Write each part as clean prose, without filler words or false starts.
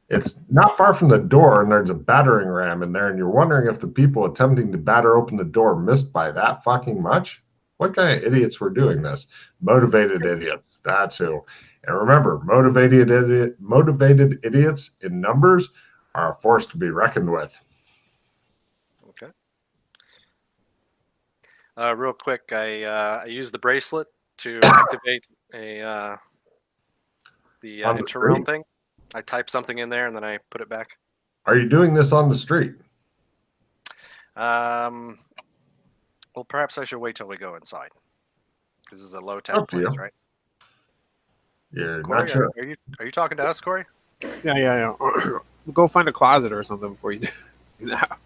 It's not far from the door, and there's a battering ram in there, and you're wondering if the people attempting to batter open the door missed by that fucking much? What kind of idiots were doing this? Motivated idiots. That's who. And remember, motivated idiots in numbers are a force to be reckoned with. Okay. Real quick, I use the bracelet to activate the interrealm thing. I type something in there and then I put it back. Are you doing this on the street? Well, perhaps I should wait till we go inside. This is a low-tech place, right? You're Corey, not sure. Are you talking to us, Corey? Yeah. We'll go find a closet or something before you do that.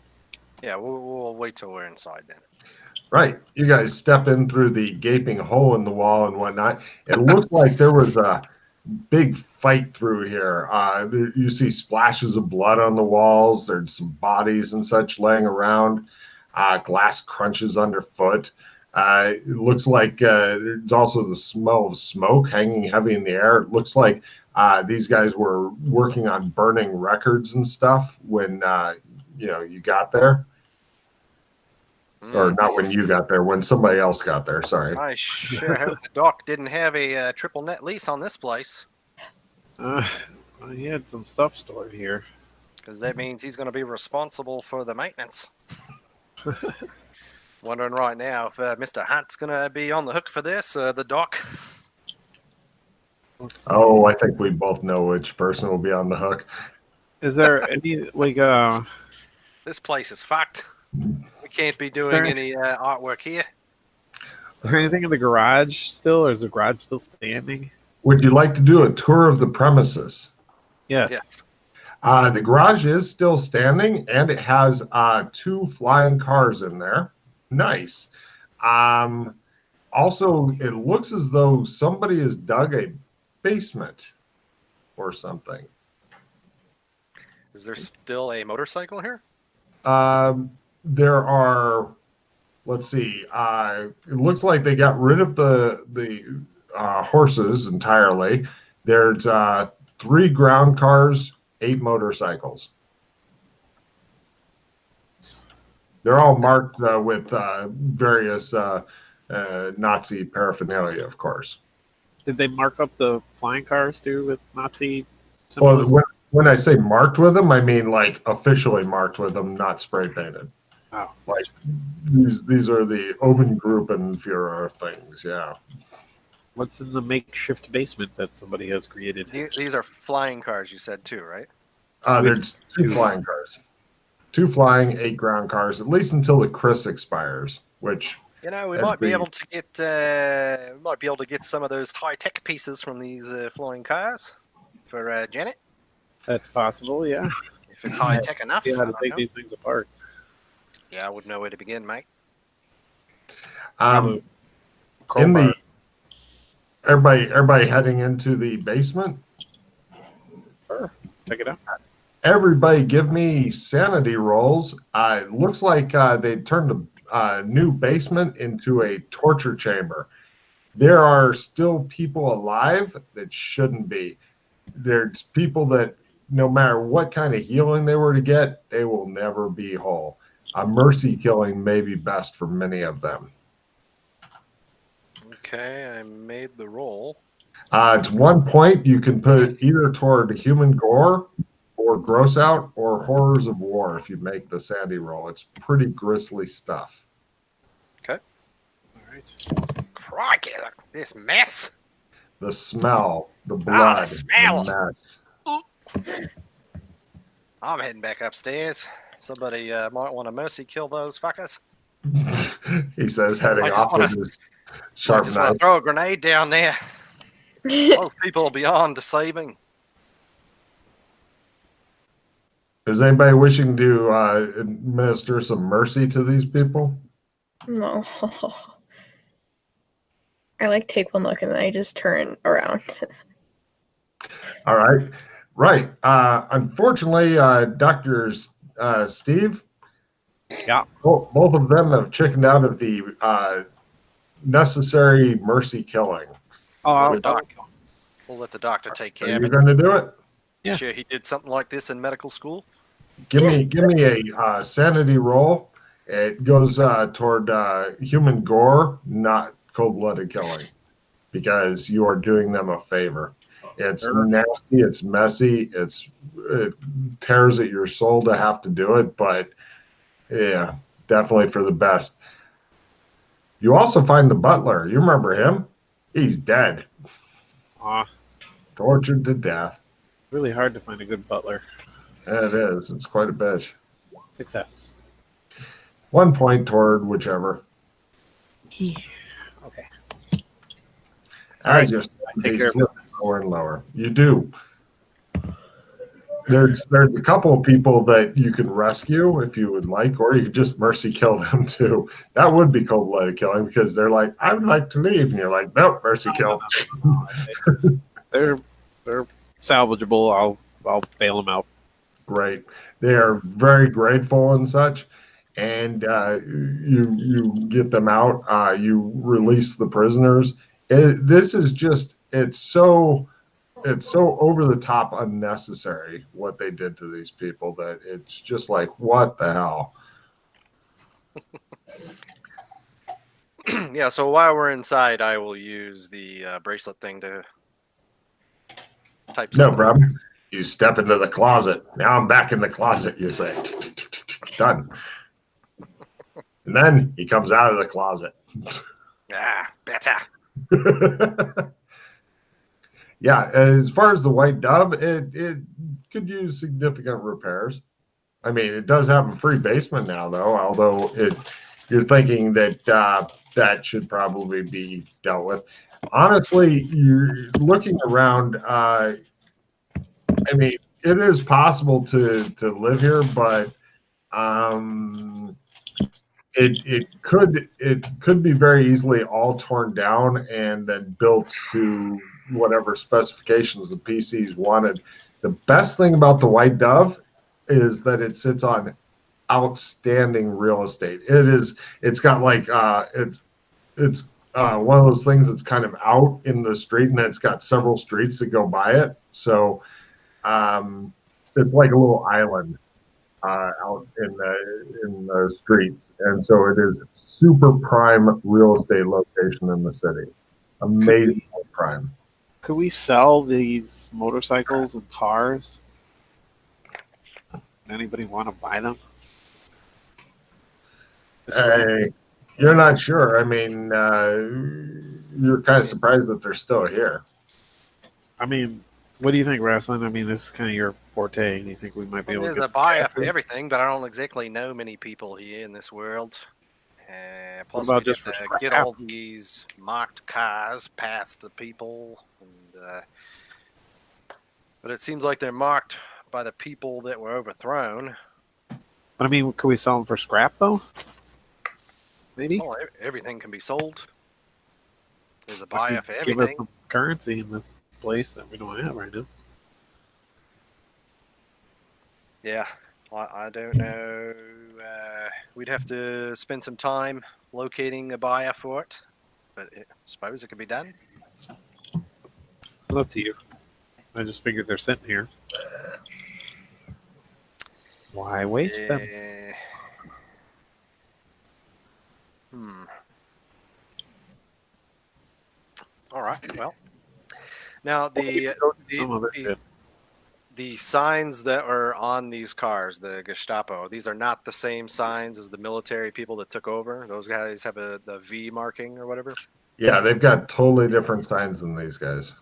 Yeah, we'll wait till we're inside then. Right. You guys step in through the gaping hole in the wall and whatnot. It looks like there was a big fight through here. You see splashes of blood on the walls. There's some bodies and such laying around. Glass crunches underfoot. It looks like there's also the smell of smoke hanging heavy in the air. It looks like these guys were working on burning records and stuff when you got there. Or not when you got there, when somebody else got there, sorry. I sure hope the doc didn't have a triple net lease on this place. He had some stuff stored here. Because that means he's going to be responsible for the maintenance. Wondering right now if Mr. Hunt's going to be on the hook for this, the doc. Oh, I think we both know which person will be on the hook. Is there any, This place is fucked. We can't be doing any artwork here. Is there anything in the garage still, or is the garage still standing? Would you like to do a tour of the premises? Yes. The garage is still standing, and it has 2 flying cars in there. Nice. Also, it looks as though somebody has dug a basement or something. Is there still a motorcycle here? There are, let's see, it looks like they got rid of the horses entirely. There's 3 ground cars, 8 motorcycles. They're all marked with various Nazi paraphernalia, of course. Did they mark up the flying cars too with Nazi symbols? Well, when I say marked with them, I mean like officially marked with them, not spray painted. Oh. Like these are the Obengruppen-Führer things, yeah. What's in the makeshift basement that somebody has created? These are flying cars, you said too, right? There's 2 flying cars. 2 flying, 8 ground cars, at least until the Chris expires, which we might be able to get some of those high-tech pieces from these flying cars for Janet. That's possible, yeah. If it's high-tech enough. You know how to take these things apart. Yeah, I wouldn't know where to begin, mate. Everybody heading into the basement? Sure. Check it out. Everybody give me sanity rolls. It looks like they turned a new basement into a torture chamber. There are still people alive that shouldn't be. There's people that no matter what kind of healing they were to get, they will never be whole. A mercy killing may be best for many of them. Okay, I made the roll. It's 1 point you can put either toward human gore or gross out or horrors of war if you make the sandy roll. It's pretty grisly stuff. Okay. All right. Crikey, look at this mess. The smell, the blood, the smell. The mess. I'm heading back upstairs. Somebody might want to mercy kill those fuckers. He says, heading off with his sharp knife. I just want to throw a grenade down there. Those people beyond saving. Is anybody wishing to administer some mercy to these people? No. I take one look and then I just turn around. All right. Right. Unfortunately, Dr. Steve, yeah, both of them have chickened out of the necessary mercy killing. Oh, we'll let the doctor take care of it. Are you going to do it? Yeah. Sure, he did something like this in medical school. Give me a sanity roll. It goes toward human gore, not cold-blooded killing, because you are doing them a favor. It's Sure. nasty, it's messy, it tears at your soul to have to do it, but yeah, definitely for the best. You also find the butler. You remember him? He's dead, Aw, tortured to death. really hard to find a good butler. It is. It's quite a bitch. Success. 1 point toward whichever. Okay. As you're Take care of slip business. lower and lower. You do. There's a couple of people that you can rescue if you would like, or you could just mercy kill them too. That would be cold-blooded killing because they're like, I would like to leave, and you're like, nope, mercy kill. They're salvageable. I'll bail them out. Right. They are very grateful and such, and you get them out. You release the prisoners. This is just it's so over the top unnecessary what they did to these people that it's just like what the hell. Yeah, so while we're inside, I will use the bracelet thing to type No something. problem. You step into the closet. Now I'm back in the closet. You say done, and then he comes out of the closet. Ah, better. Yeah, as far as the white dove, it could use significant repairs. I mean, it does have a free basement now, though. Although you're thinking that that should probably be dealt with. Honestly, you're looking around. I mean, it is possible to live here, but it could be very easily all torn down and then built to whatever specifications the PCs wanted. The best thing about the White Dove is that it sits on outstanding real estate. It's got like it's one of those things that's kind of out in the street, and it's got several streets that go by it. So it's like a little island out in the streets, and so it is super prime real estate location in the city. Amazing prime. Could we sell these motorcycles and cars? Anybody want to buy them? You're not sure. I mean, you're kind of surprised that they're still here. I mean, what do you think, Wrestling? I mean, this is kind of your forte. Do you think we might be able to There's get a some buy cash for for it? everything, but I don't exactly know many people here in this world. Plus, about we just have for to get scrap? all these marked cars past the people, and but it seems like they're marked by the people that were overthrown. But I mean, could we sell them for scrap though? Maybe. Well, everything can be sold. There's a buyer for Give us everything. some currency in this place that we don't have right now. Yeah, I don't know. We'd have to spend some time locating a buyer for it, but I suppose it could be done. Well, up to you. I just figured they're sitting here. Why waste them? All right. Well, now Some of it did. the signs that are on these cars, the Gestapo, these are not the same signs as the military people that took over. Those guys have the V marking or whatever. Yeah, they've got totally different signs than these guys.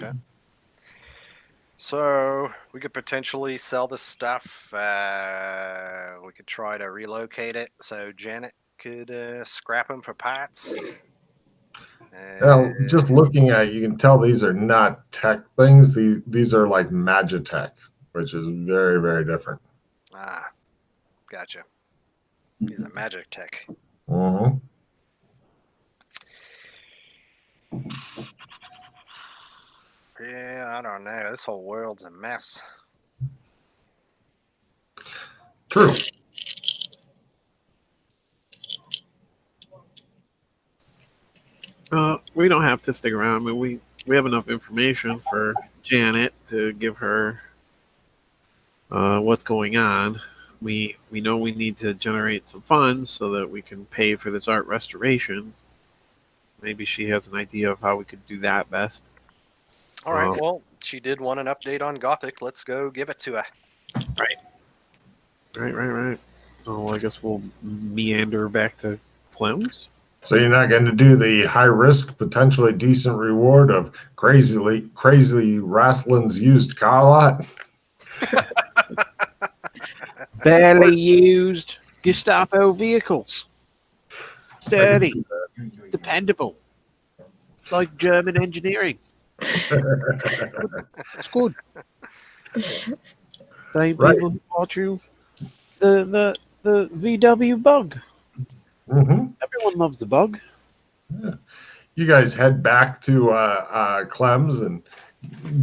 Okay. So we could potentially sell this stuff. We could try to relocate it so Janet could scrap them for parts. Well, just looking at it, you can tell these are not tech things. These are like Magitech, which is very, very different. Ah, gotcha. These are magic tech. Mm-hmm. Yeah, I don't know. This whole world's a mess. True. We don't have to stick around. I mean, we have enough information for Janet to give her what's going on. We know we need to generate some funds so that we can pay for this art restoration. Maybe she has an idea of how we could do that best. All right. Well, she did want an update on Gothic. Let's go give it to her. Right. So I guess we'll meander back to Clem's. So you're not going to do the high risk, potentially decent reward of crazy Raslin's used car lot? Barely used Gestapo vehicles. Sturdy, dependable, like German engineering. It's good. Same people who bought you the VW Bug. Mm-hmm. Everyone loves the Bug. Yeah. You guys head back to Clem's and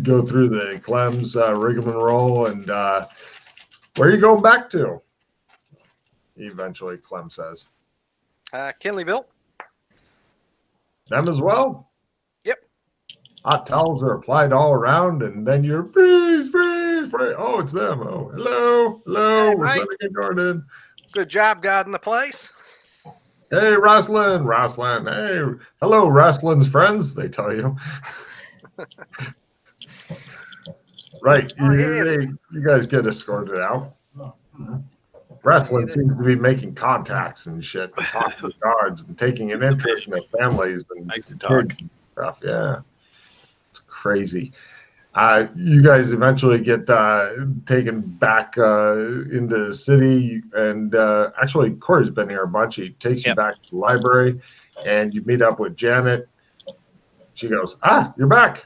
go through the Clem's rigmarole, and where are you going back to? Eventually, Clem says. Kinleyville. Them as well? Yep. Hot towels are applied all around, and then you're freeze. Oh, it's them. Oh, hello. Hey, We're mate. sending a garden. Good job guarding the place. Hey, Rasslin. Hey, hello, Rasslin's friends, they tell you. Right. You guys get escorted out. Rasslin seems to be making contacts and shit, and talking to guards and taking an interest in their families and Likes to talk. kids and stuff. Yeah. It's crazy. You guys eventually get taken back into the city, and actually Corey's been here a bunch. He takes you back to the library, and you meet up with Janet. She goes, you're back,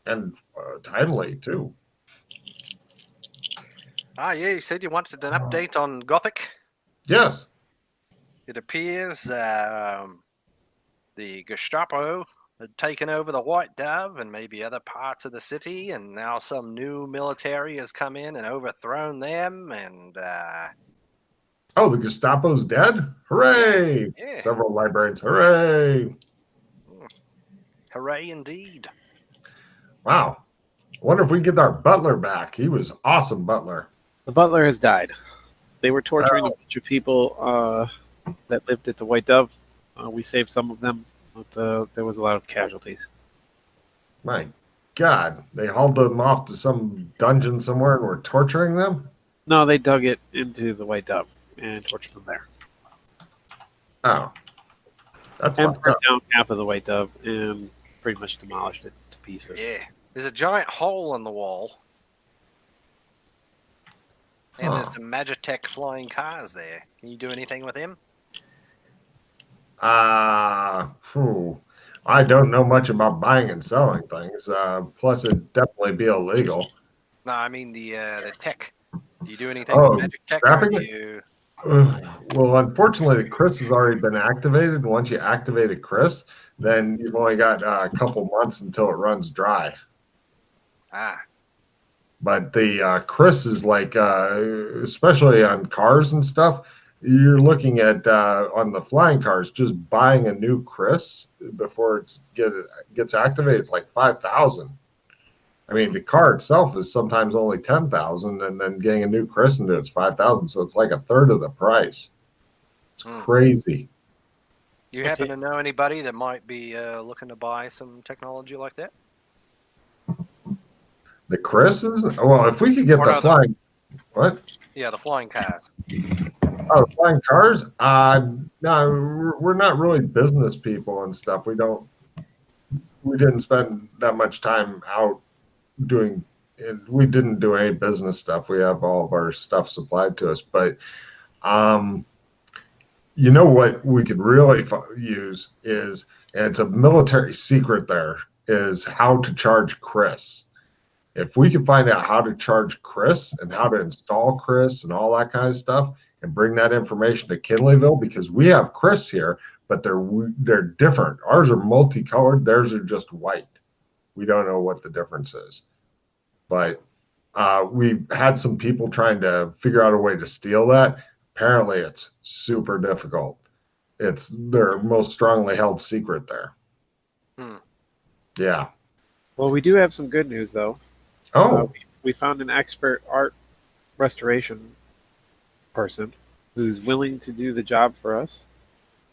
and timely too. Yeah, you said you wanted an update on Gothic. Yes. It appears the Gestapo had taken over the White Dove and maybe other parts of the city, and now some new military has come in and overthrown them, and the Gestapo's dead? Hooray! Yeah. Several librarians, hooray! Hooray indeed. Wow. I wonder if we get our butler back. He was awesome butler. The butler has died. They were torturing a bunch of people that lived at the White Dove. We saved some of them, but there was a lot of casualties. My God. They hauled them off to some dungeon somewhere and were torturing them? No, they dug it into the White Dove and tortured them there. Oh. That's And fucked burnt up. down half of the White Dove and pretty much demolished it to pieces. Yeah. There's a giant hole in the wall. And there's some Magitech flying cars there. Can you do anything with him? I don't know much about buying and selling things. Plus, it'd definitely be illegal. No, I mean the tech. Do you do anything with magic tech? Scrapping Or it? do you... Well, unfortunately, Chris has already been activated. And once you activated Chris, then you've only got a couple months until it runs dry. But the Chris is like, especially on cars and stuff, you're looking at on the flying cars, just buying a new Chris before it gets activated. It's like 5,000. I mean, the car itself is sometimes only 10,000, and then getting a new Chris into it's 5,000. So it's like a third of the price. It's crazy. You happen to know anybody that might be looking to buy some technology like that? The Chris's? Well, if we could get the flying... What? Yeah, the flying cars. Oh, flying cars? No, we're not really business people and stuff. We didn't spend that much time out doing it. We didn't do any business stuff. We have all of our stuff supplied to us. But you know what we could really use is, and it's a military secret there, is how to charge Chris. If we can find out how to charge Chris and how to install Chris and all that kind of stuff and bring that information to Kinleyville, because we have Chris here, but they're different. Ours are multicolored. Theirs are just white. We don't know what the difference is. But we've had some people trying to figure out a way to steal that. Apparently, it's super difficult. It's their most strongly held secret there. Yeah. Well, we do have some good news, though. Oh, We found an expert art restoration person who's willing to do the job for us.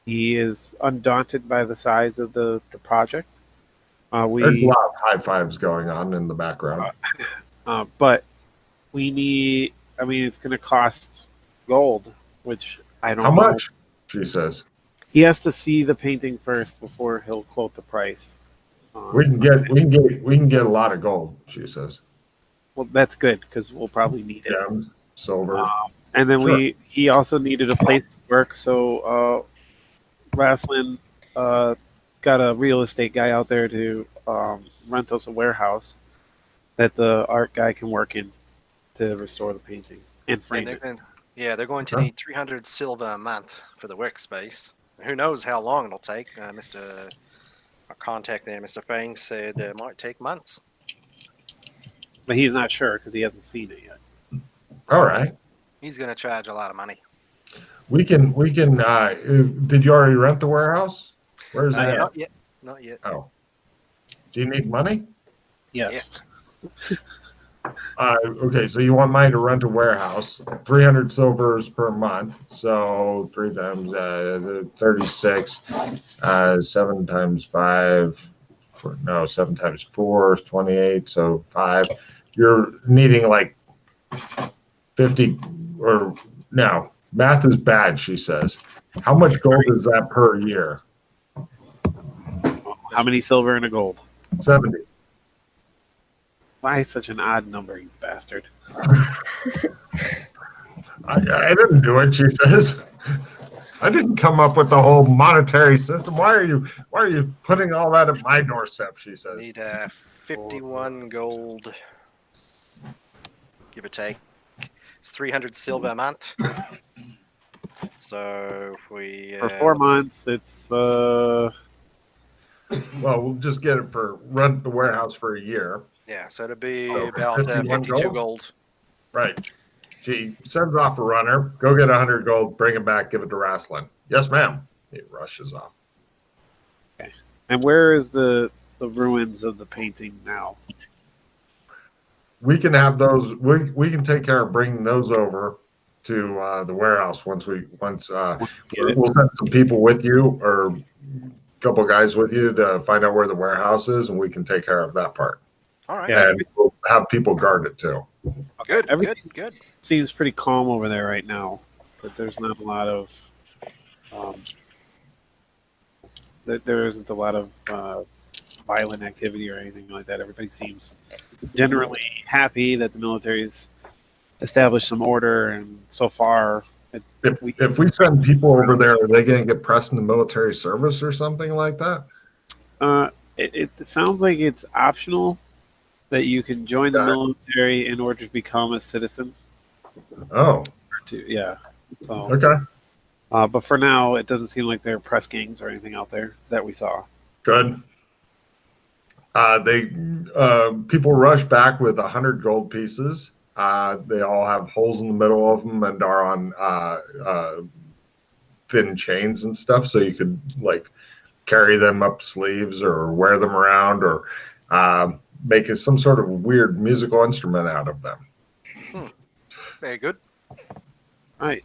He is undaunted by the size of the project. there's a We lot of high fives going on in the background. But we need. I mean, it's going to cost gold, which I don't How know. much? She says. He has to see the painting first before he'll quote the price. We can get a lot of gold. She says. Well, that's good because we'll probably need it. Gems, silver. And then Sure. he also needed a place to work, so Raslin got a real estate guy out there to rent us a warehouse that the art guy can work in to restore the painting and frame it. They're going to Okay. need 300 silver a month for the workspace. Who knows how long it'll take? Our contact there, Mr. Fang, said it might take months. But he's not sure because he hasn't seen it yet. All right. He's going to charge a lot of money. We can. Did you already rent the warehouse? Where's that? Not yet. Not yet. Oh. Do you need money? Yes. Okay, so you want money to rent a warehouse, 300 silvers per month. So 3 times 36, 7 times 5, 7 times 4 is 28. So 5. You're needing like 50 or no. Math is bad, she says. How much gold is that per year? How many silver and a gold? 70. Why such an odd number, you bastard? I didn't do it, she says. I didn't come up with the whole monetary system. Why are you putting all that at my doorstep, she says. Need 51 gold, give or take. It's 300 silver a month. So if we For 4 months, it's Well, we'll just get it for rent the warehouse for a year. yeah, so it'll be Oh, about 51 52 gold? gold. Right. She sends off a runner, go get 100 gold, bring it back, give it to Raslin. Yes, ma'am. He rushes off. and where is the ruins of the painting now? We can have those. We can take care of bringing those over to the warehouse once we'll send some people with you or a couple guys with you to find out where the warehouse is, and we can take care of that part. All right. Yeah. And we'll have people guard it too. Good, Everything- good. Seems pretty calm over there right now, but there's not a lot of there isn't a lot of violent activity or anything like that. Everybody seems generally happy that the military's established some order, and so far, If we send people over there, are they going to get pressed in the military service or something like that? it sounds like it's optional that you can join the Got it. military in order to become a citizen. Oh, Yeah. So, okay, but for now, it doesn't seem like there are press gangs or anything out there that we saw. good. People rush back with 100 gold pieces. They all have holes in the middle of them and are on thin chains and stuff, so you could like carry them up sleeves or wear them around or make some sort of weird musical instrument out of them. Very good. All right.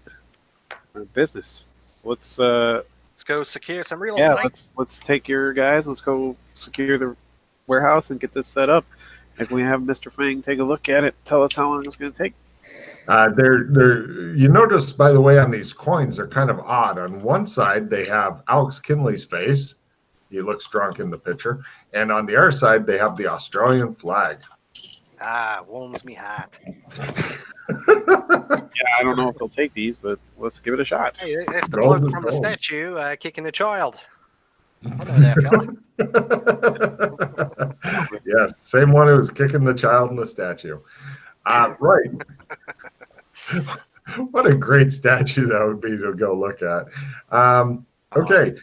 Our business. Let's Let's go secure some real yeah, estate. let's take your guys. Let's go secure the warehouse and get this set up. If we have Mr. Fang take a look at it, tell us how long it's going to take. You notice, by the way, on these coins, they're kind of odd. On one side, they have Alex Kinley's face. He looks drunk in the picture. And on the other side, they have the Australian flag. Warms me heart. Yeah, I don't know if they'll take these, but let's give it a shot. Hey, that's the Gold bloke is from the gold. statue kicking the child. I know that fella. Yes, same one who was kicking the child in the statue. Right. What a great statue that would be to go look at. Okay.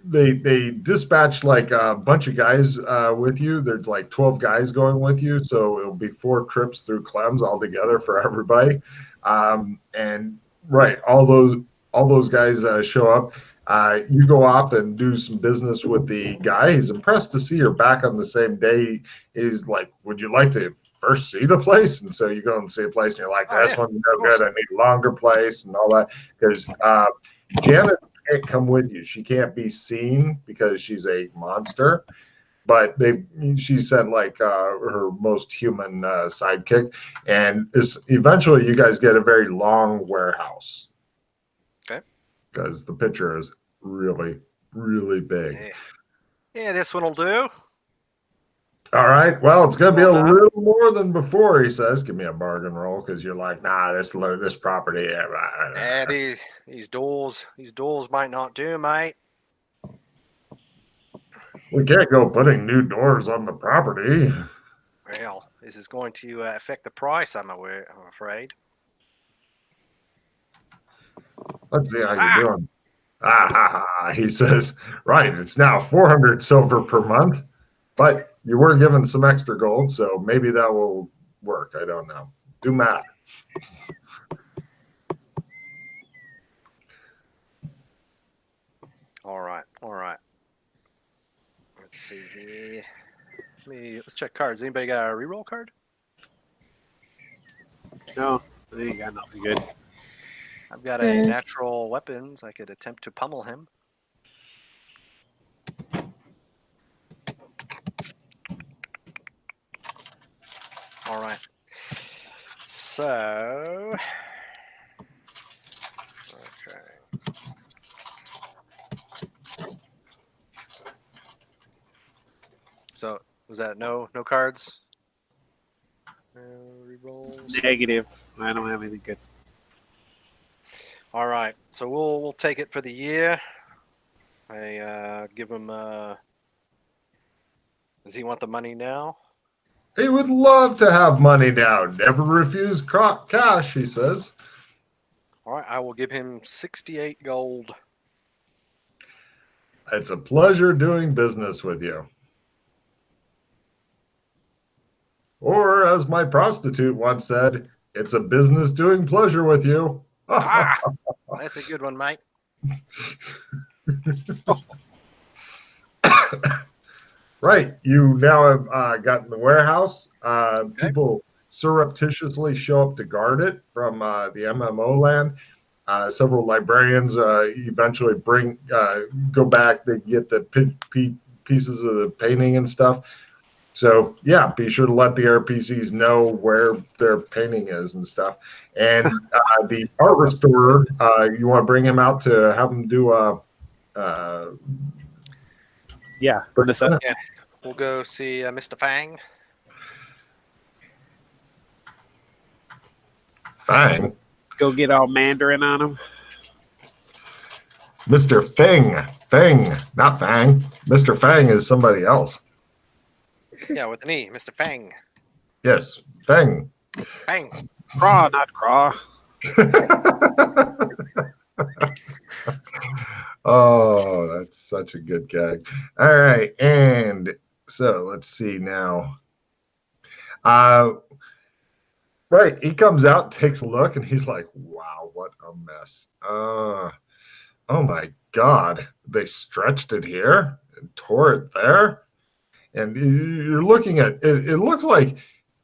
They dispatched like a bunch of guys with you. There's like 12 guys going with you, so it'll be 4 trips through Clems altogether for everybody. And right, all those guys show up. You go off and do some business with the guy. He's impressed to see you're back on the same day. He's like, would you like to first see the place? And so you go and see a place and you're like, Oh, this yeah, one's of no course. good. I need a longer place and all that. Because Janet can't come with you. She can't be seen because she's a monster. But she sent like her most human sidekick. And eventually you guys get a very long warehouse. Okay. Because the picture is really, really big. Yeah, this one will do. All right. Well, it's going to be a Well done. little more than before, he says. Give me a bargain roll because you're like, nah, this property. Yeah, these doors might not do, mate. We can't go putting new doors on the property. Well, this is going to affect the price, I'm afraid. Let's see how you're doing. Ah, ha, ha, he says. Right. It's now 400 silver per month, but you were given some extra gold, so maybe that will work. I don't know. Do math. All right. Let's see here. Let's check cards. Anybody got a reroll card? No, they ain't got nothing good. I've got a natural weapons. I could attempt to pummel him. All right. So, okay. So, was that no cards? No rerolls. Negative. I don't have anything good. All right. So we'll take it for the year. I give him. Does he want the money now? He would love to have money now. Never refuse cash, he says. All right. I will give him 68 gold. It's a pleasure doing business with you. Or, as my prostitute once said, it's a business doing pleasure with you. That's a good one, mate. Right. You now have gotten the warehouse. People surreptitiously show up to guard it from the MMO land. Several librarians eventually go back. They get the pieces of the painting and stuff. So, yeah, be sure to let the RPCs know where their painting is and stuff. And the art restorer, you want to bring him out to have him do a... Yeah. We'll go see Mr. Fang. Fang? Go get all Mandarin on him. Mr. Fang. Fang, not Fang. Mr. Fang is somebody else. Yeah, with an E, Mr. Fang. Yes, Fang. Fang. Craw, not craw. Oh, that's such a good gag. All right, and so let's see now. Right, he comes out, takes a look, and he's like, wow, what a mess. Oh my God, they stretched it here and tore it there. And you're looking at it, it looks like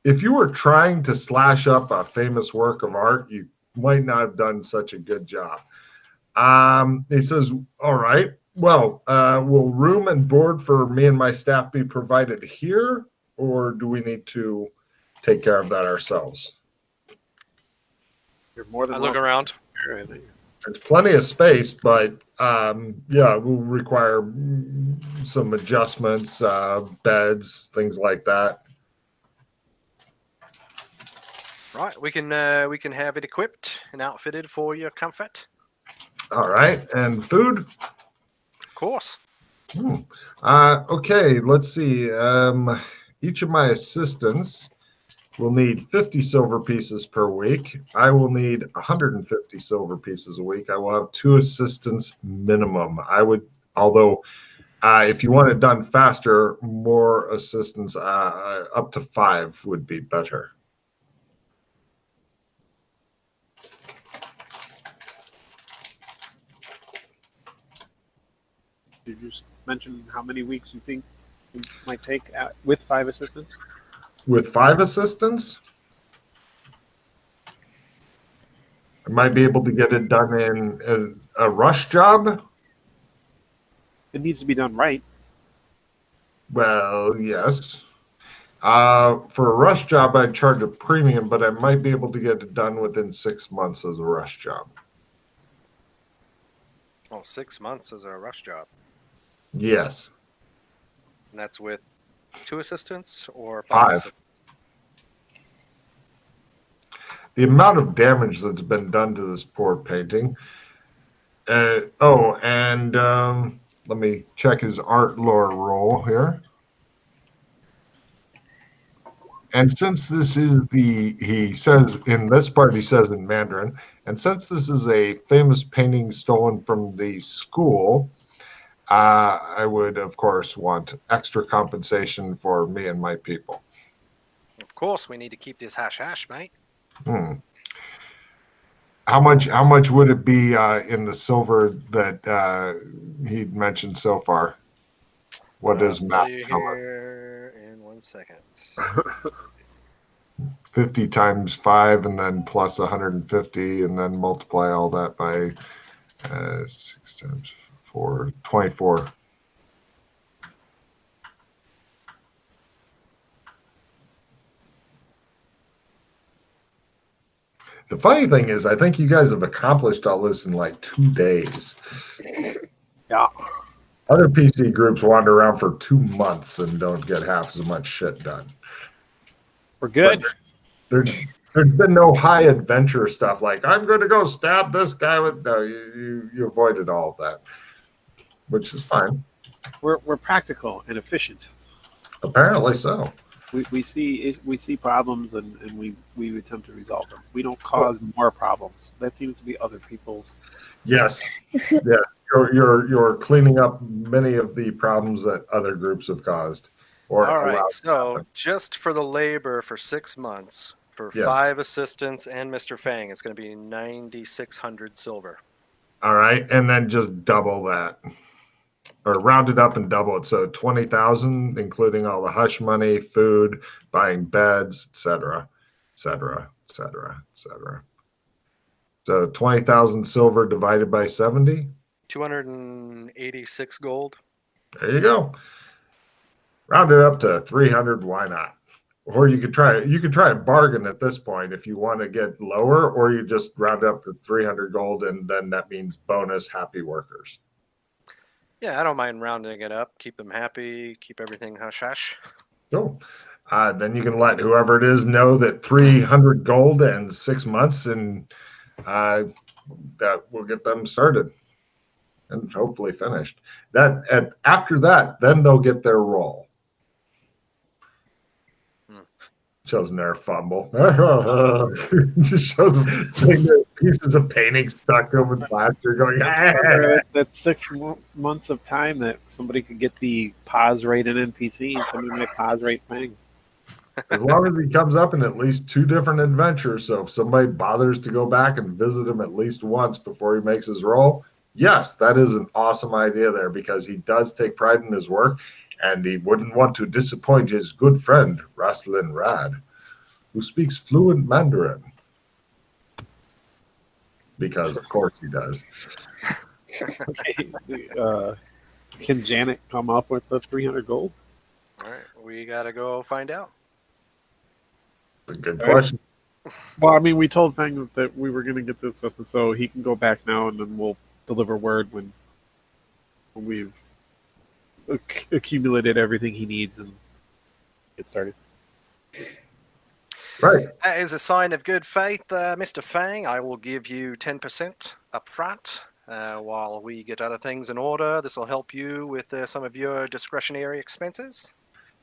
if you were trying to slash up a famous work of art, you might not have done such a good job. He says, all right, well, will room and board for me and my staff be provided here, or do we need to take care of that ourselves? You're more than I look welcome. around. There's plenty of space, but yeah, we'll require some adjustments, beds, things like that. Right, we can have it equipped and outfitted for your comfort. All right, and food? Of course. Okay, let's see. Each of my assistants will need 50 silver pieces per week. I will need 150 silver pieces a week. I will have 2 assistants minimum. Although if you want it done faster, more assistants, up to 5 would be better. you just mention how many weeks you think it might take with 5 assistants? With 5 assistants, I might be able to get it done in a rush job. It needs to be done right. Well, yes. For a rush job, I'd charge a premium, but I might be able to get it done within 6 months as a rush job. Oh, 6 months is a rush job. Yes. And that's with 2 assistants or 5. assistants? The amount of damage that's been done to this poor painting. And let me check his art lore roll here. And since this is he says in this part, he says in Mandarin, and since this is a famous painting stolen from the school, I would, of course, want extra compensation for me and my people. Of course, we need to keep this hash, mate. How much would it be in the silver that he'd mentioned so far? What does math tell us? Here in 1 second. 50 times 5 and then plus 150 and then multiply all that by 6 times 4, 24. The funny thing is, I think you guys have accomplished all this in like 2 days. Yeah. Other PC groups wander around for 2 months and don't get half as much shit done. We're good. There's been no high adventure stuff like I'm going to go stab this guy with. No, you avoided all of that, which is fine. We're practical and efficient. Apparently so. We see problems and we attempt to resolve them. We don't cause more problems. That seems to be other people's. Yes. Yeah. You're cleaning up many of the problems that other groups have caused. All right. So just for the labor for 6 months for 5 assistants and Mr. Fang, it's going to be 9,600 silver. All right, and then just double that. Or round it up and double it. So 20,000, including all the hush money, food, buying beds, etc., etc., etc., etc. So 20,000 silver divided by 70. 286 gold. There you go. Round it up to 300. Why not? Or you could try a bargain at this point if you want to get lower, or you just round up to 300 gold, and then that means bonus happy workers. Yeah, I don't mind rounding it up. Keep them happy. Keep everything hush-hush. Cool. Then you can let whoever it is know that 300 gold and 6 months, and that will get them started and hopefully finished. After that, then they'll get their roll. Shows their fumble. Just shows them seeing the pieces of painting stuck to them with plaster going. That 6 months of time that somebody could get the pause rate in NPC and somebody might pause rate Fang. As long as he comes up in at least 2 different adventures, so if somebody bothers to go back and visit him at least once before he makes his roll, yes, that is an awesome idea there because he does take pride in his work. And he wouldn't want to disappoint his good friend, Raslin Rad, who speaks fluent Mandarin. Because, of course, he does. Okay. Can Janet come up with the 300 gold? All right, we got to go find out. That's a good question. Well, I mean, we told Fang that we were going to get this stuff, and so he can go back now, and then we'll deliver word when we've accumulated everything he needs and get started. Right. As a sign of good faith, Mr. Fang, I will give you 10% up front while we get other things in order. This will help you with some of your discretionary expenses.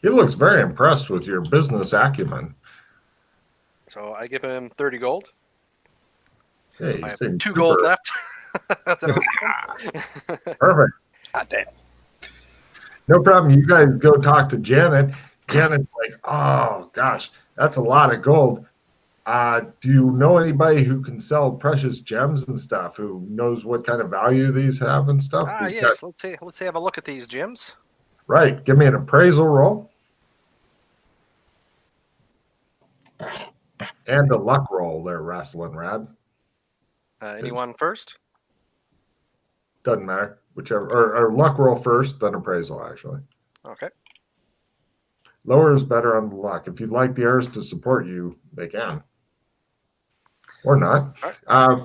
He looks very impressed with your business acumen. So I give him 30 gold. Hey, I have 2 gold left. That's Perfect. God damn. No problem. You guys go talk to Janet. Janet's like, oh, gosh, that's a lot of gold. Do you know anybody who can sell precious gems and stuff? Who knows what kind of value these have and stuff? Ah, We've yes. Let's have a look at these gems. Right. Give me an appraisal roll and a luck roll. There, Wrestling Rad. Anyone first? Doesn't matter. Whichever, or luck roll first, then appraisal. Actually, Okay. lower is better on the luck. If you'd like the heirs to support you, they can, or not.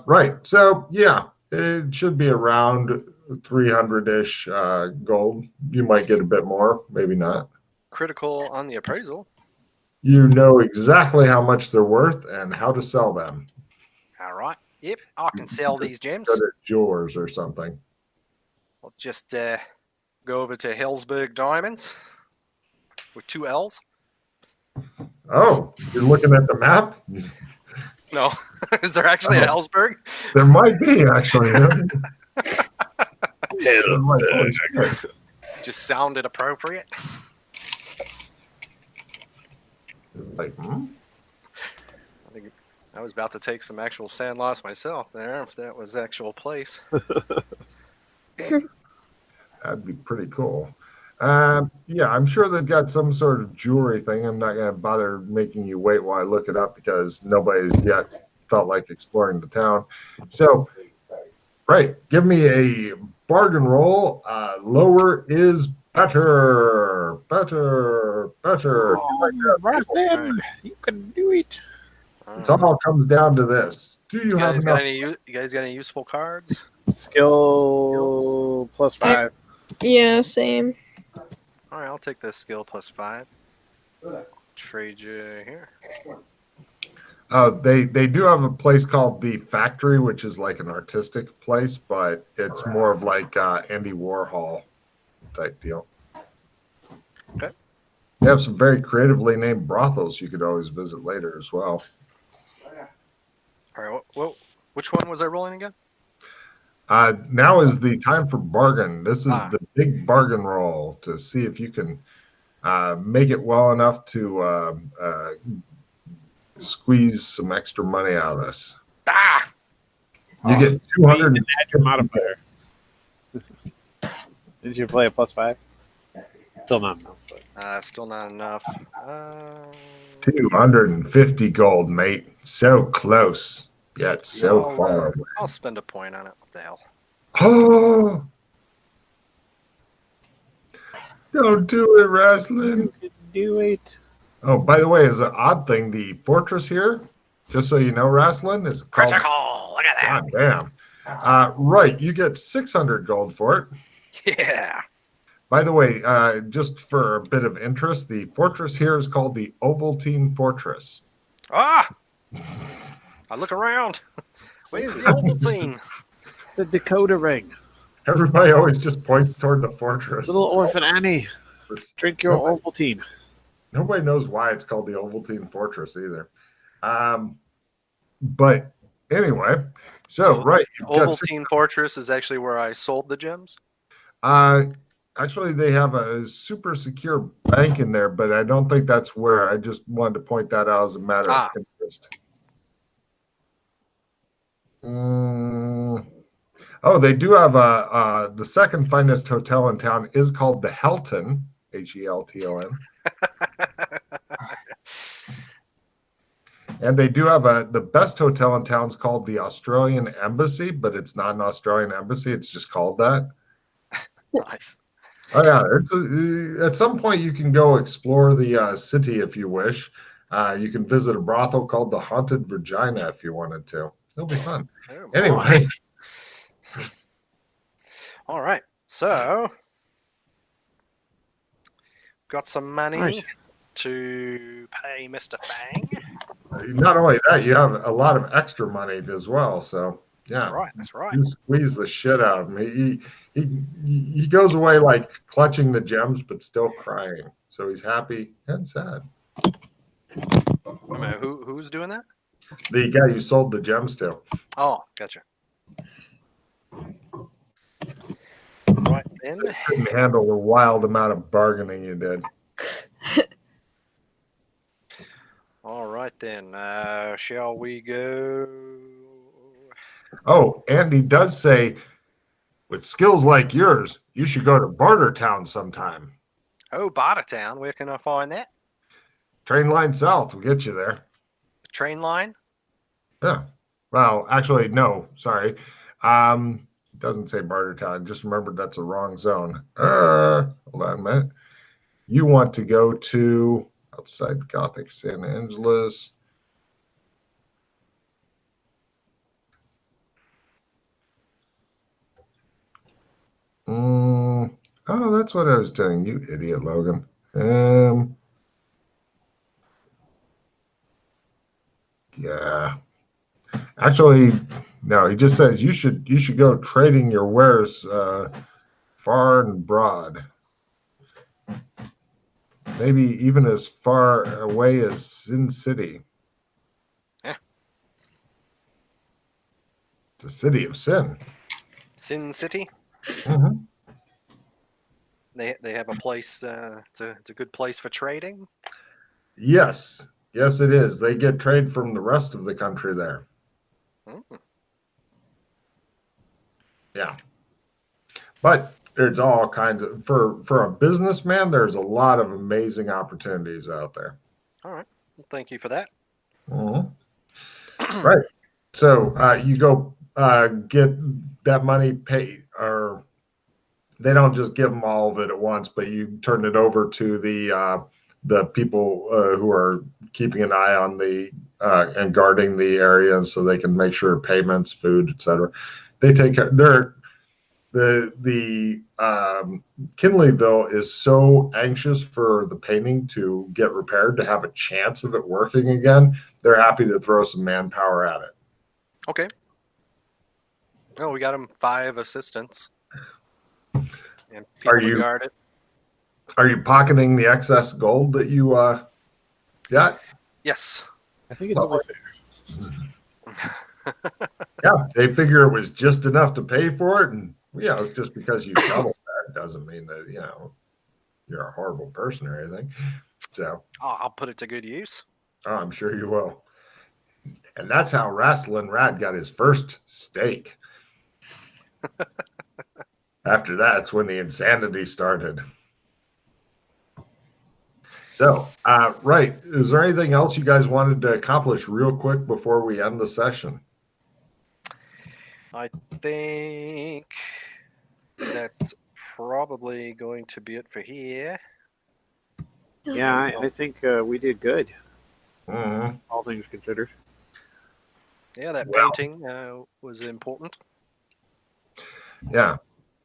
Right. So yeah, it should be around 300-ish gold. You might get a bit more, maybe not. Critical on the appraisal. You know exactly how much they're worth and how to sell them. All right. Yep, I can sell these gems. Go to jewelers or something. I'll just go over to Hellsberg Diamonds with 2 L's. Oh, you're looking at the map? No, is there actually a Hellsberg? There might be, actually. Just sounded appropriate. Like, I think I was about to take some actual sand loss myself there, if that was actual place. That'd be pretty cool. Yeah, I'm sure they've got some sort of jewelry thing. I'm not going to bother making you wait while I look it up because nobody's yet felt like exploring the town. So, right, give me a bargain roll. Lower is better. Better. Oh, Rustin, you can do it. It all comes down to this. Do you have enough? You guys got any useful cards? Skill +5. Yeah, same. All right, I'll take this skill +5. Trade you here. They do have a place called the Factory, which is like an artistic place, but it's more of like Andy Warhol type deal. Okay. They have some very creatively named brothels you could always visit later as well. All right, well, which one was I rolling again? Now is the time for bargain. This is the big bargain roll to see if you can make it well enough to squeeze some extra money out of this. You get 200. Add your modifier. Did you play a +5? Still not enough. Still not enough. 250 gold, mate. So close, yet so far away. I'll spend a point on it. What the hell? Oh! Don't do it, Wrestling. Do it. Oh, by the way, as an odd thing, the fortress here, just so you know, Wrestling, is called... Critical! Look at that! God damn. Right, you get 600 gold for it. Yeah! By the way, just for a bit of interest, the fortress here is called the Ovaltine Fortress. I look around. Where's the Ovaltine? The Dakota ring. Everybody always just points toward the fortress. Little orphan Annie. Drink your Ovaltine. Nobody knows why it's called the Ovaltine Fortress either. But anyway, so right. Ovaltine Fortress is actually where I sold the gems? Actually, they have a super secure bank in there, but I don't think that's where. I just wanted to point that out as a matter of interest. Oh, they do have the second finest hotel in town is called the Helton, Helton. And they do have the best hotel in town is called the Australian Embassy, but it's not an Australian embassy. It's just called that. Nice. Oh yeah, at some point you can go explore the city if you wish. You can visit a brothel called the Haunted Virginia if you wanted to. It'll be fun. Oh, anyway. All right, so got some money to pay Mr. Fang. Not only that, you have a lot of extra money as well. So yeah, that's right. You squeeze the shit out of me. He goes away like clutching the gems, but still crying. So he's happy and sad. Wait a minute, who's doing that? The guy you sold the gems to. Oh, gotcha. Right then. Couldn't handle the wild amount of bargaining you did. All right then. Shall we go? Oh, and he does say, with skills like yours, you should go to Bartertown sometime. Oh, Bartertown. Where can I find that? Train line south will get you there. Train line? Yeah. Well, actually, no. Sorry. It doesn't say Bartertown. Just remembered that's a wrong zone. Hold on a minute. You want to go to outside Gothic San Angeles. Oh, that's what I was doing. You idiot, Logan. Yeah. Actually, no. He just says you should go trading your wares far and broad. Maybe even as far away as Sin City. Yeah. The city of sin. Sin City? Mm-hmm. They have a place. It's a good place for trading. Yes. Yes, it is. They get trade from the rest of the country there. Mm. Yeah. But there's all kinds of for a businessman, there's a lot of amazing opportunities out there. All right. Well, thank you for that. Mm-hmm. Right. So you go get that money paid, or they don't just give them all of it at once, but you turn it over to the people who are keeping an eye on the and guarding the area, so they can make sure payments, food, etc. They take care. The Kinleyville is so anxious for the painting to get repaired, to have a chance of it working again. They're happy to throw some manpower at it. Okay. Oh, we got him 5 assistants. And people to guard it. Are you pocketing the excess gold that you got? Yes. I think it's only fair. Yeah, they figure it was just enough to pay for it, and just because you shoveled that doesn't mean that you're a horrible person or anything. So I'll put it to good use. I'm sure you will. And that's how Rasslin Rat got his first steak. After that's when the insanity started. So, right. Is there anything else you guys wanted to accomplish real quick before we end the session? I think that's probably going to be it for here. Yeah, I think we did good. Mm-hmm. All things considered. Yeah, that painting was important. Yeah.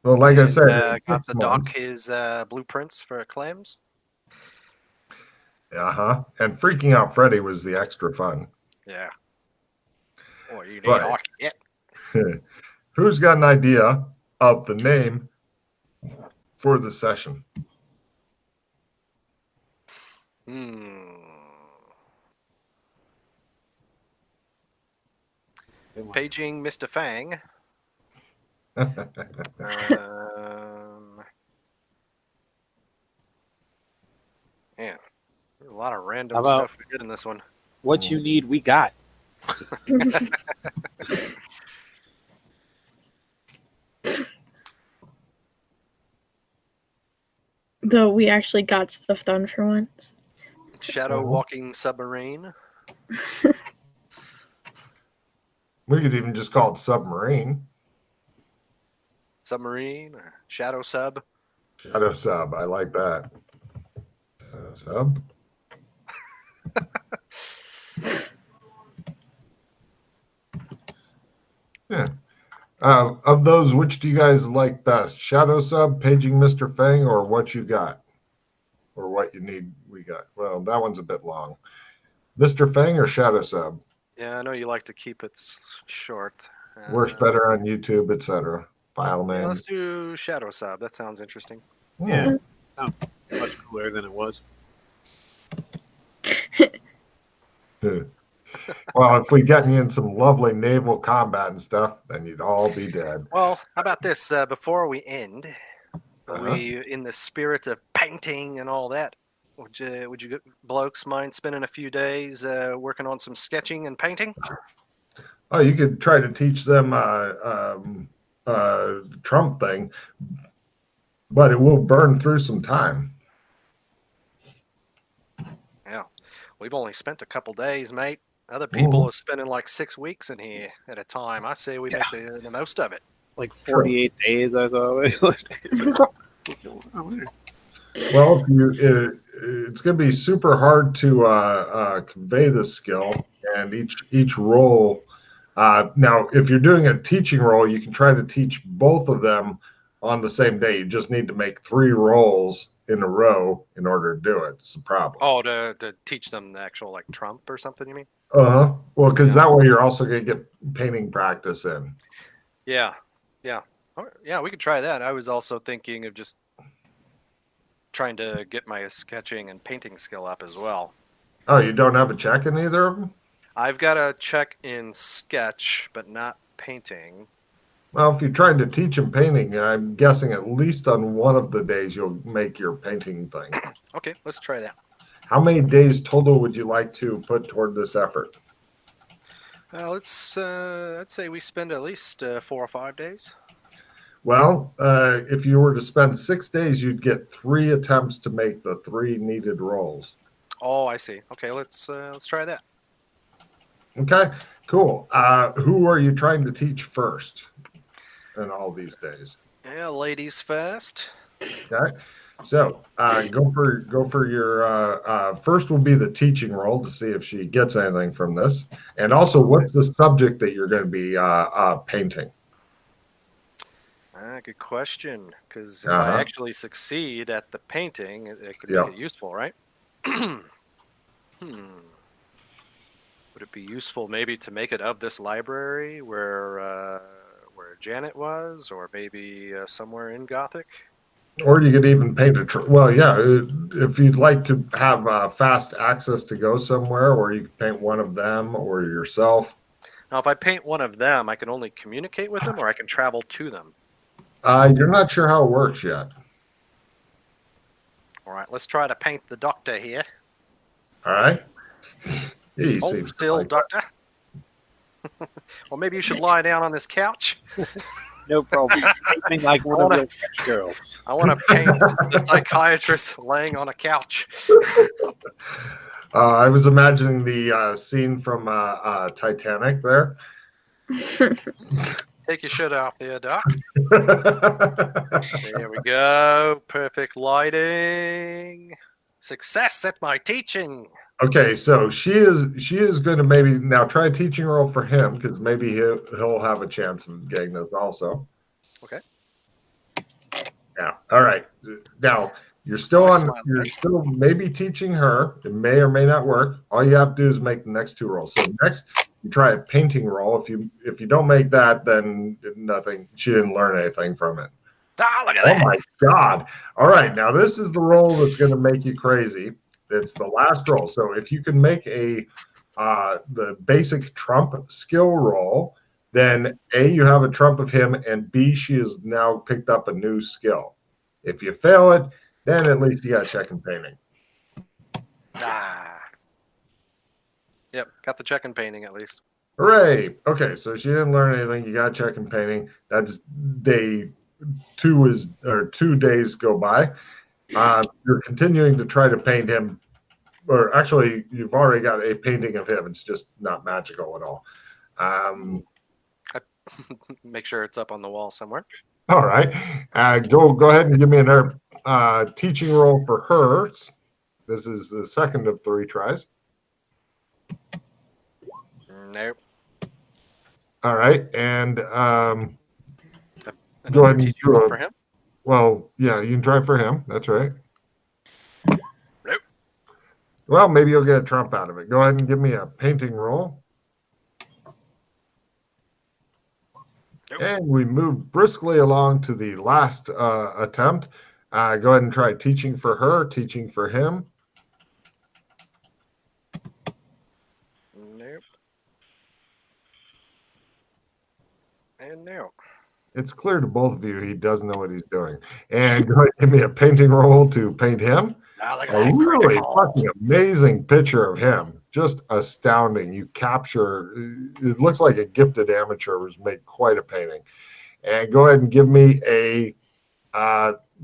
Well, like I said, got the doc his blueprints for clams. And freaking out Freddy was the extra fun. Yeah. Boy, you need Right. it. Who's got an idea of the name for the session? Paging Mr. Fang. Man, there's a lot of random stuff we did in this one. What you need, we got. Though we actually got stuff done for once. Shadow walking submarine. We could even just call it submarine. Submarine or shadow sub. Shadow sub. I like that. Sub. Yeah. Of those, which do you guys like best? Shadow sub, paging Mr. Fang, or what you got? Or what you need, we got. Well, that one's a bit long. Mr. Fang or Shadow sub? Yeah, I know you like to keep it short. Works better on YouTube, etc. File names. Yeah, let's do Shadow Sub. That sounds interesting. Yeah. Sounds much cooler than it was. Well, if we got you in some lovely naval combat and stuff, then you'd all be dead. Well, how about this? Before we end, we, in the spirit of painting and all that, Would you blokes mind spending a few days working on some sketching and painting? Oh, you could try to teach them Trump thing, but it will burn through some time. Yeah, we've only spent a couple days, mate. Other people are spending like 6 weeks in here at a time. I say we make the most of it. Like 48 days, I thought. Well, it's going to be super hard to convey this skill, and each role. Now, if you're doing a teaching role, you can try to teach both of them on the same day. You just need to make 3 roles in a row in order to do it. It's the problem. Oh, to teach them the actual like Trump or something, you mean? Well, because that way you're also going to get painting practice in. Yeah. Yeah, we could try that. I was also thinking of just trying to get my sketching and painting skill up as well. Oh, you don't have a check in either of them? I've got a check in sketch, but not painting. Well, if you're trying to teach them painting, I'm guessing at least on one of the days you'll make your painting thing. Okay, let's try that. How many days total would you like to put toward this effort? I'd say we spend at least 4 or 5 days. Well, if you were to spend 6 days, you'd get 3 attempts to make the 3 needed rolls. Oh, I see. Okay, let's try that. Okay, cool. Who are you trying to teach first in all these days? Yeah, ladies first. Okay, so go for your first will be the teaching role to see if she gets anything from this, and also what's the subject that you're going to be painting? Good question. Because if I actually succeed at the painting, it could make it useful, right? Would it be useful maybe to make it of this library where Janet was, or maybe somewhere in Gothic? Or you could even paint well, yeah. If you'd like to have fast access to go somewhere, or you could paint one of them or yourself. Now, if I paint one of them, I can only communicate with them, or I can travel to them. You're not sure how it works yet. All right, let's try to paint the doctor here. All right. Hold still, doctor. Or maybe you should lie down on this couch. No problem. Painting like one of those French girls. I want to paint the psychiatrist laying on a couch. I was imagining the scene from Titanic there. Take your shirt off there, Doc. There we go. Perfect lighting. Success at my teaching. Okay, so she is going to maybe now try a teaching role for him, because maybe he'll have a chance of getting this also. Okay. Yeah. All right. Now you're still still maybe teaching her. It may or may not work. All you have to do is make the next 2 rolls. So next you try a painting roll. If you don't make that, then nothing. She didn't learn anything from it. Ah, look at that. Oh my God. All right. Now this is the roll that's going to make you crazy. It's the last roll. So if you can make the basic Trump skill roll, then A, you have a Trump of him, and B, she has now picked up a new skill. If you fail it, then at least you got check and painting. Yep, got the check and painting at least. Hooray! Okay, so she didn't learn anything. You got check and painting. That's day 2 days go by. You're continuing to try to paint him, or actually, you've already got a painting of him. It's just not magical at all. Make sure it's up on the wall somewhere. All right. Go ahead and give me another teaching role for her. This is the second of 3 tries. Nope. All right, and go Another ahead and teaching do role for him. Well, yeah, you can try for him. That's right. Nope. Well, maybe you'll get a Trump out of it. Go ahead and give me a painting roll. Nope. And we move briskly along to the last attempt. Go ahead and try teaching for her, teaching for him. Nope. And nope. It's clear to both of you he doesn't know what he's doing. And go ahead and give me a painting roll to paint him. Look at A that really critical. fucking amazing picture of him. Just astounding. You capture, it looks like a gifted amateur was made quite a painting. And go ahead and give me a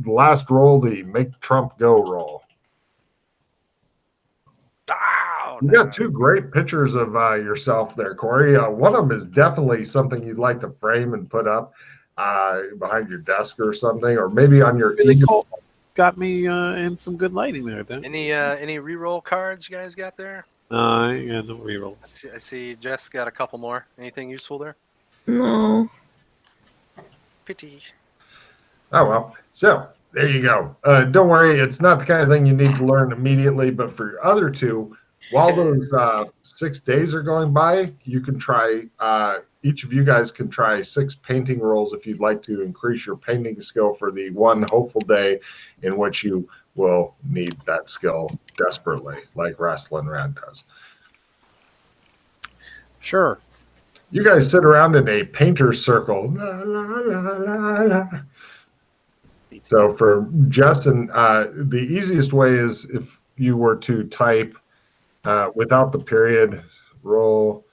last roll, the make Trump go roll. Oh, You got two great pictures of yourself there, Corey. One of them is definitely something you'd like to frame and put up behind your desk or something, or maybe on your Really cool. Got me in some good lighting there, then. Any reroll cards you guys got there? I got no rerolls. I see Jess got a couple more. Anything useful there? No. Pity. Oh, well. So there you go. Don't worry. It's not the kind of thing you need to learn immediately, but for your other two, while those 6 days are going by, you can try, each of you guys can try 6 painting rolls if you'd like to increase your painting skill for the one hopeful day in which you will need that skill desperately, like Wrestling Rad does. Sure. You guys sit around in a painter's circle. La, la, la, la, la. So for Justin, the easiest way is if you were to type without the period, roll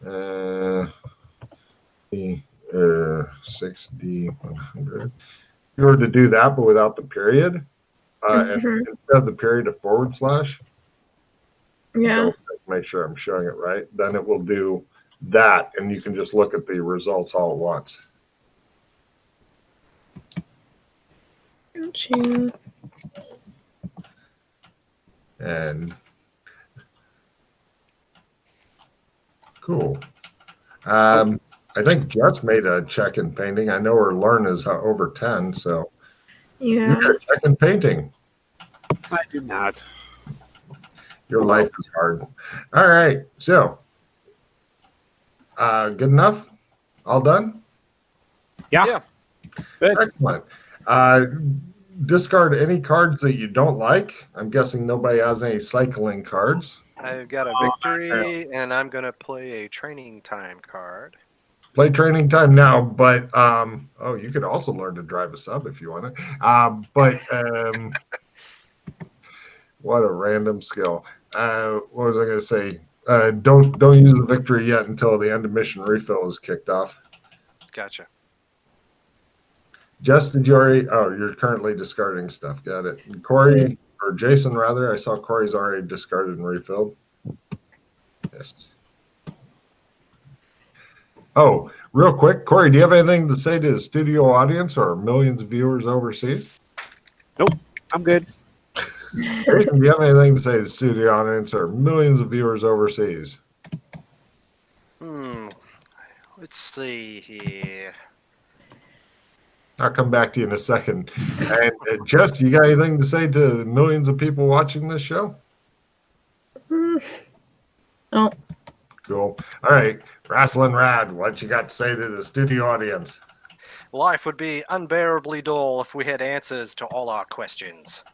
the 6d100. If you were to do that, but without the period, and instead of the period, a forward slash. Yeah. So make sure I'm showing it right. Then it will do that, and you can just look at the results all at once. Gotcha. And cool. I think Jess made a check in painting. I know her learn is over 10, so you Yeah. got a check in painting. I do not. Your life is hard. All right, so good enough? All done? Yeah. Good. Excellent. Discard any cards that you don't like. I'm guessing nobody has any cycling cards. I've got a victory, and I'm going to play a training time card. Play training time now, but oh, you could also learn to drive a sub if you want to. What a random skill. What was I going to say? Don't use the victory yet until the end of mission refill is kicked off. Gotcha. Jess, did you already? Oh, you're currently discarding stuff. Got it. And Corey, or Jason rather, I saw Corey's already discarded and refilled. Yes. Oh, real quick, Corey, do you have anything to say to the studio audience or millions of viewers overseas? Nope. I'm good. Jason, do you have anything to say to the studio audience or millions of viewers overseas? Let's see here. I'll come back to you in a second. And Jess, you got anything to say to the millions of people watching this show? Oh. Cool. All right. Wrestling Rad, what you got to say to the studio audience? Life would be unbearably dull if we had answers to all our questions.